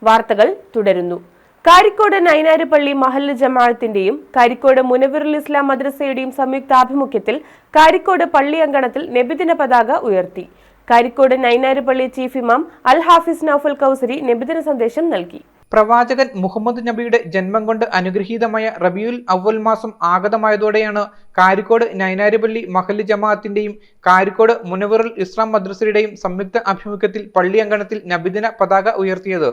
വാർത്തകൾ തുടരുന്നു. കാരിക്കോട് നൈനാരുപള്ളി മഹല്ല് ജമാഅത്തിന്റെയും കാരിക്കോട് മുനവ്വിറുൽ ഇസ്ലാം മദ്രസയുടെയും സംയുക്താഭിമുഖ്യത്തിൽ കാരിക്കോട് പള്ളി അങ്കണത്തിൽ നബിദിന പതാക ഉയർത്തി. കാരിക്കോട് നൈനാരുപള്ളി ചീഫ് ഇമാം അൽ ഹാഫിസ് നൗഫൽ കൗസരി നബിദിന സന്ദേശം നൽകി. പ്രവാചകൻ മുഹമ്മദ് നബിയുടെ ജന്മം കൊണ്ട് അനുഗ്രഹീതമായ റബിയുൽ അവ്വൽ മാസം ആഗതമായതോടെയാണ് കാരിക്കോട് നൈനാരുപള്ളി മഹല്ല് ജമാഅത്തിന്റെയും കാരിക്കോട് മുനവ്വിറുൽ ഇസ്ലാം മദ്രസയുടെയും സംയുക്ത ആഭിമുഖ്യത്തിൽ പള്ളി അങ്കണത്തിൽ നബിദിന പതാക ഉയർത്തിയത്.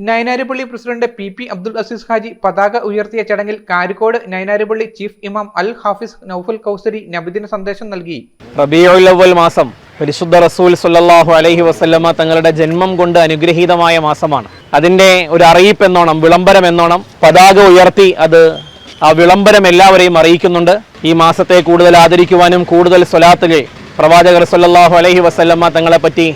നൈനാരുപള്ളി പ്രസിഡന്റ് പി അബ്ദുൽ അസീസ് ഹാജി പതാക ഉയർത്തിയ ചടങ്ങിൽ കാരിക്കോട് നൈനാരുപള്ളി ചീഫ് ഇമാം അൽ ഹാഫിസ് നൗഫൽ കൗസരി നബിദിന സന്ദേശം നൽകി. റബീഉൽ അവ്വൽ മാസം പരിശുദ്ധ റസൂൽ സ്വല്ലല്ലാഹു അലൈഹി വസല്ലമ തങ്ങളുടെ ജന്മം കൊണ്ട് അനുഗ്രഹീതമായ മാസമാണ്. അതിന്റെ ഒരു അറിയിപ്പ് എന്നോണം, വിളംബരം എന്നോണം പതാക ഉയർത്തി ആ വിളംബരം എല്ലാവരെയും അറിയിക്കുന്നുണ്ട്. ഈ മാസത്തെ കൂടുതൽ ആദരിക്കുവാനും കൂടുതൽ സ്വലാത്തുകൾ പ്രവാചകർ സ്വല്ലല്ലാഹു അലൈഹി വസല്ലമ തങ്ങളെ പറ്റി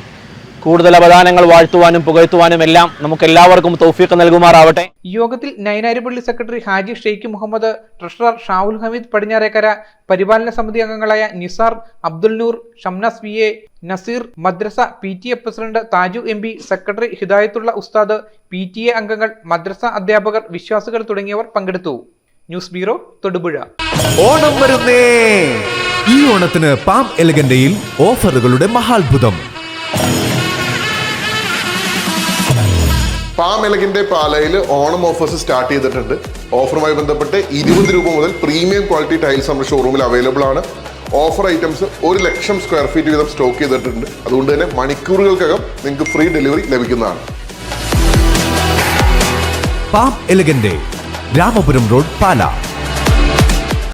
കൂടുതൽ അവദാനങ്ങൾ വാഴ്ത്തുവാനും പുകഴ്ത്തുവാനും എല്ലാം നമുക്ക് എല്ലാവർക്കും തൗഫീഖ് നൽകുമാറാവട്ടെ. യോഗത്തിൽ നൈനാരുപള്ളി സെക്രട്ടറി ഹാജി ഷെയ്ഖ് മുഹമ്മദ്, ട്രഷറർ ഷാവുൽ ഹമീദ് പടിഞ്ഞാറേക്കര, പരിപാലന സമിതി അംഗങ്ങളായ നിസാർ, അബ്ദുൽ നൂർ, ഷംനാസ് VA, നസീർ, മദ്രസ PTA president Thaju MP, secretary Hidayathulla ഉസ്താദ്, PTA അംഗങ്ങൾ, മദ്രസ അധ്യാപകർ, വിശ്വാസികൾ തുടങ്ങിയവർ പങ്കെടുത്തു. News bureau, Thodupuzha. ഓണം വരുന്നേ! ഈ ഓണത്തിന് പാം എലഗന്റയിൽ ഓഫറുകളുടെ മഹാത്ഭുതം. പാം എലഗന്റെ പാലയിൽ ഓണം ഓഫേഴ്സ് സ്റ്റാർട്ട് ചെയ്തിട്ടുണ്ട്. ഓഫറുമായി ബന്ധപ്പെട്ട് 20 രൂപ മുതൽ പ്രീമിയം ക്വാളിറ്റി ടൈൽസ് നമ്മുടെ ഷോറൂമിൽ അവൈലബിൾ ആണ്. ഓഫർ ഐറ്റംസ് 1,00,000 സ്ക്വയർ ഫീറ്റ് വീതം സ്റ്റോക്ക് ചെയ്തിട്ടുണ്ട്. അതുകൊണ്ട് തന്നെ മണിക്കൂറുകൾക്കകം നിങ്ങൾക്ക് ഫ്രീ ഡെലിവറി ലഭിക്കുന്നതാണ്. പാം എലഗന്റെ, രാമപുരം റോഡ്, പാല.